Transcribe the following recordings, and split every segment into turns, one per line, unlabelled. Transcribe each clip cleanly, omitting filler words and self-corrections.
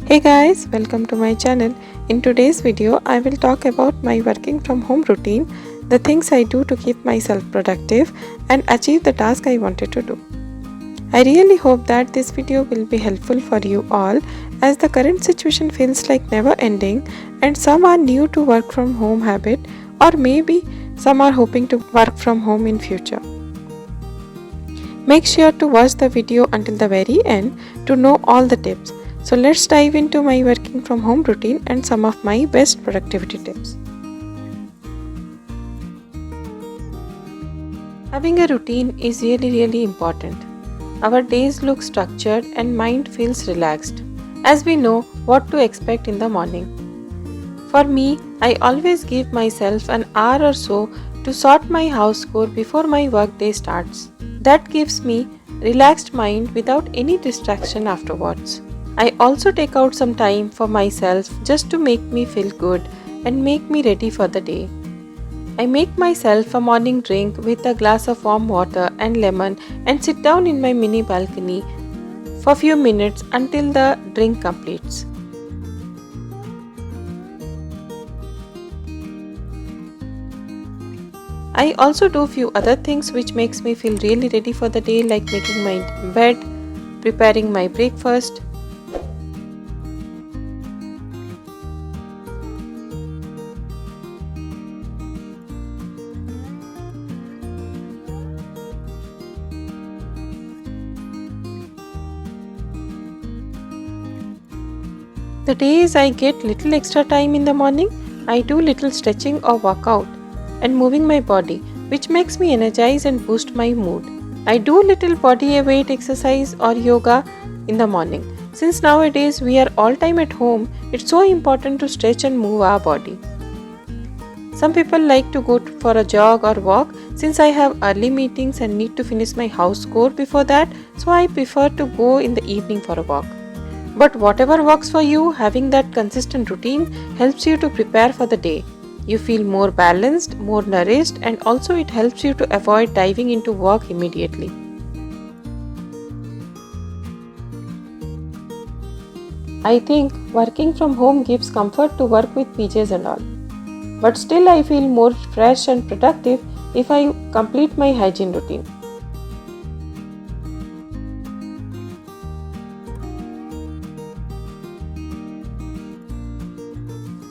Hey guys, welcome to my channel. In today's video, I will talk about my working from home routine, the things I do to keep myself productive and achieve the task I wanted to do. I really hope that this video will be helpful for you all as the current situation feels like never ending and some are new to work from home habit or maybe some are hoping to work from home in future. Make sure to watch the video until the very end to know all the tips. So let's dive into my working from home routine and some of my best productivity tips. Having a routine is really important. Our days look structured and mind feels relaxed as we know what to expect in the morning. For me, I always give myself an hour or so to sort my house chore before my work day starts. That gives me relaxed mind without any distraction afterwards. I also take out some time for myself just to make me feel good and make me ready for the day. I make myself a morning drink with a glass of warm water and lemon and sit down in my mini balcony for a few minutes until the drink completes. I also do few other things which makes me feel really ready for the day, like making my bed, preparing my breakfast. The days I get little extra time in the morning, I do little stretching or workout and moving my body, which makes me energize and boost my mood. I do little body weight exercise or yoga in the morning. Since nowadays we are all time at home, it's so important to stretch and move our body. Some people like to go for a jog or walk. Since I have early meetings and need to finish my house chore before that, so I prefer to go in the evening for a walk. But whatever works for you, having that consistent routine helps you to prepare for the day. You feel more balanced, more nourished, and also it helps you to avoid diving into work immediately. I think working from home gives comfort to work with PJs and all. But still I feel more fresh and productive if I complete my hygiene routine.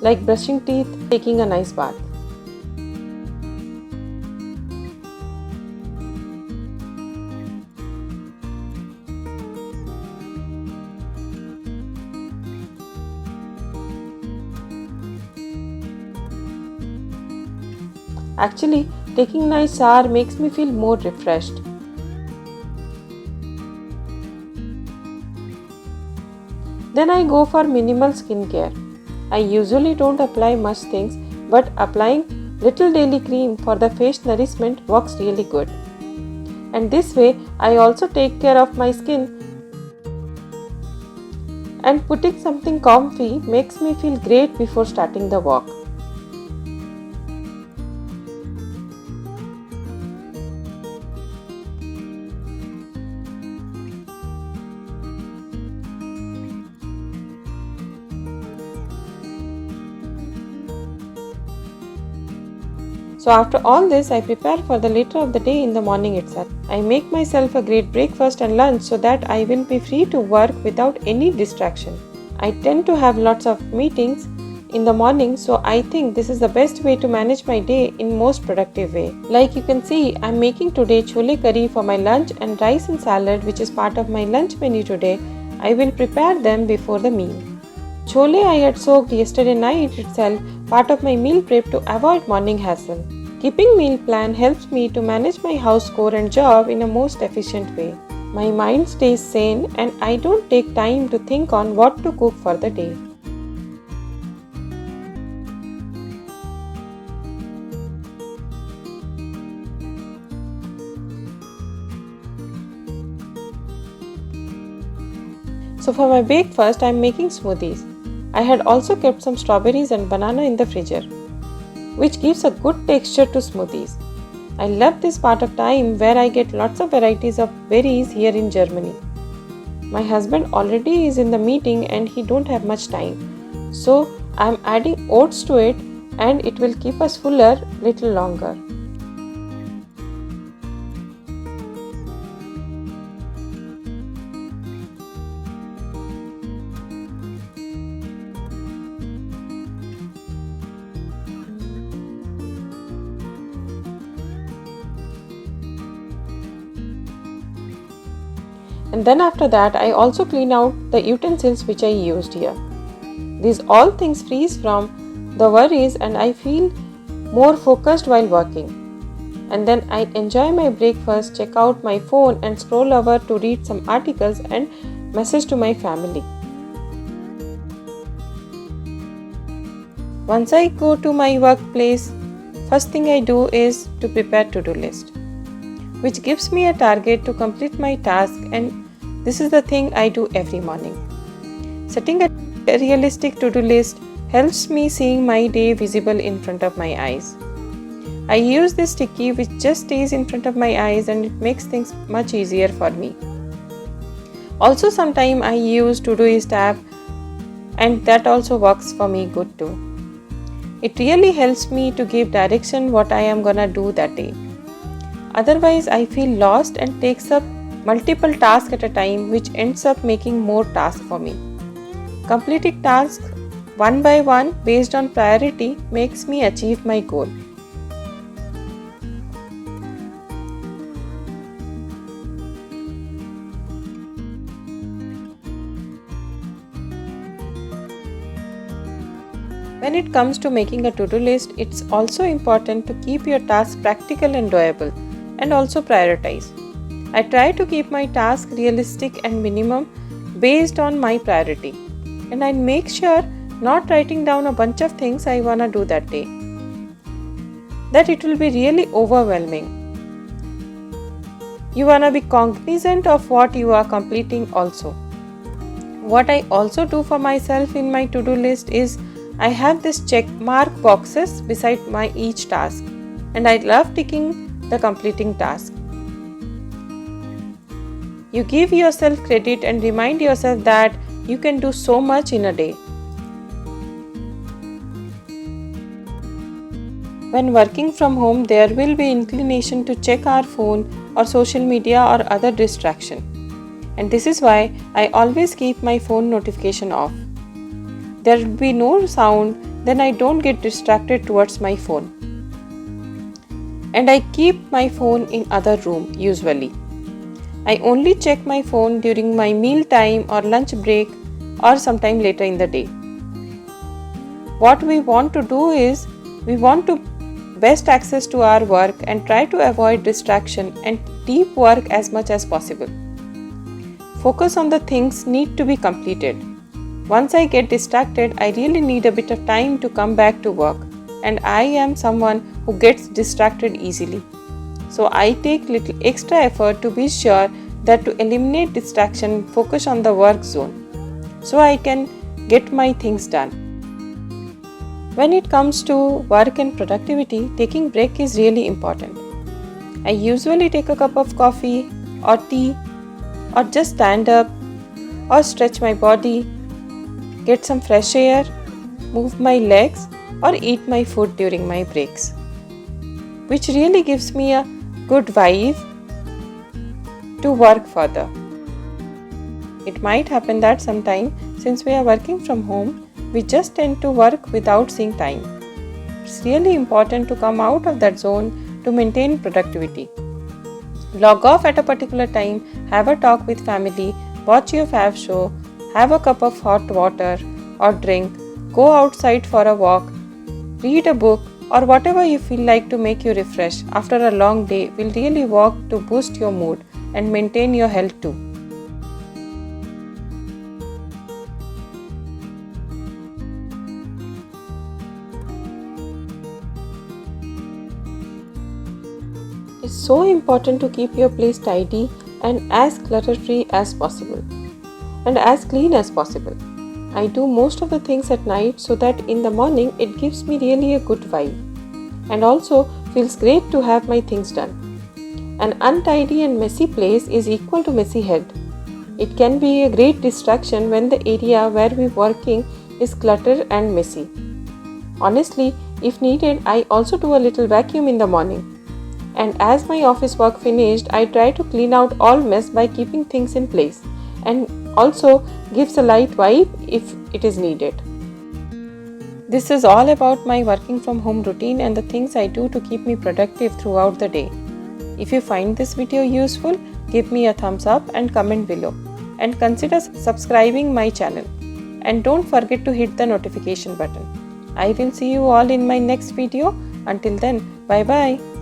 Like brushing teeth, taking a nice bath. Actually, taking a nice shower makes me feel more refreshed. Then I go for minimal skincare. I usually don't apply much things, but applying little daily cream for the face nourishment works really good. And this way, I also take care of my skin, and putting something comfy makes me feel great before starting the walk. So after all this, I prepare for the later of the day in the morning itself. I make myself a great breakfast and lunch so that I will be free to work without any distraction. I tend to have lots of meetings in the morning, so I think this is the best way to manage my day in most productive way. Like you can see, I am making today chole curry for my lunch and rice and salad, which is part of my lunch menu today. I will prepare them before the meal. Chole I had soaked yesterday night itself, part of my meal prep to avoid morning hassle. Keeping meal plan helps me to manage my house chore and job in a most efficient way. My mind stays sane and I don't take time to think on what to cook for the day. So for my breakfast, I am making smoothies. I had also kept some strawberries and banana in the freezer, which gives a good texture to smoothies. I love this part of time where I get lots of varieties of berries here in Germany. My husband already is in the meeting and he don't have much time. So I'm adding oats to it and it will keep us fuller little longer. And then after that, I also clean out the utensils which I used here. These all things frees from the worries and I feel more focused while working. And then I enjoy my breakfast, check out my phone and scroll over to read some articles and message to my family. Once I go to my workplace, first thing I do is to prepare to-do list, which gives me a target to complete my task, and this is the thing I do every morning. Setting a realistic to-do list helps me seeing my day visible in front of my eyes. I use this sticky which just stays in front of my eyes and it makes things much easier for me. Also sometimes I use Todoist app and that also works for me good too. It really helps me to give direction what I am gonna do that day. Otherwise I feel lost and takes up multiple tasks at a time, which ends up making more tasks for me. Completing tasks one by one based on priority makes me achieve my goal. When it comes to making a to-do list, it's also important to keep your tasks practical and doable, and also prioritize. I try to keep my task realistic and minimum based on my priority, and I make sure not writing down a bunch of things I wanna do that day, that it will be really overwhelming. You wanna be cognizant of what you are completing also. What I also do for myself in my to-do list is I have this check mark boxes beside my each task, and I love ticking the completing task. You give yourself credit and remind yourself that you can do so much in a day. When working from home, there will be inclination to check our phone or social media or other distraction. And this is why I always keep my phone notification off. There will be no sound, then I don't get distracted towards my phone. And I keep my phone in other room usually. I only check my phone during my meal time or lunch break or sometime later in the day. What we want to do is we want to best access to our work and try to avoid distraction and deep work as much as possible. Focus on the things need to be completed. Once I get distracted, I really need a bit of time to come back to work, and I am someone who gets distracted easily. So I take little extra effort to be sure that to eliminate distraction, focus on the work zone, so I can get my things done. When it comes to work and productivity, taking break is really important. I usually take a cup of coffee or tea, or just stand up or stretch my body, get some fresh air, move my legs or eat my food during my breaks, which really gives me a good vibe to work further. It might happen that sometime, since we are working from home, we just tend to work without seeing time. It's really important to come out of that zone to maintain productivity. Log off at a particular time, have a talk with family, watch your fav show, have a cup of hot water or drink, go outside for a walk, read a book, or whatever you feel like to make you refresh after a long day will really work to boost your mood and maintain your health too. It's so important to keep your place tidy and as clutter-free as possible and as clean as possible. I do most of the things at night so that in the morning it gives me really a good vibe, and also feels great to have my things done. An untidy and messy place is equal to messy head. It can be a great distraction when the area where we're working is cluttered and messy. Honestly, if needed, I also do a little vacuum in the morning. And as my office work finished, I try to clean out all mess by keeping things in place and also gives a light wipe if it is needed. This is all about my working from home routine and the things I do to keep me productive throughout the day. If you find this video useful, give me a thumbs up and comment below. And consider subscribing my channel. And don't forget to hit the notification button. I will see you all in my next video. Until then, bye bye.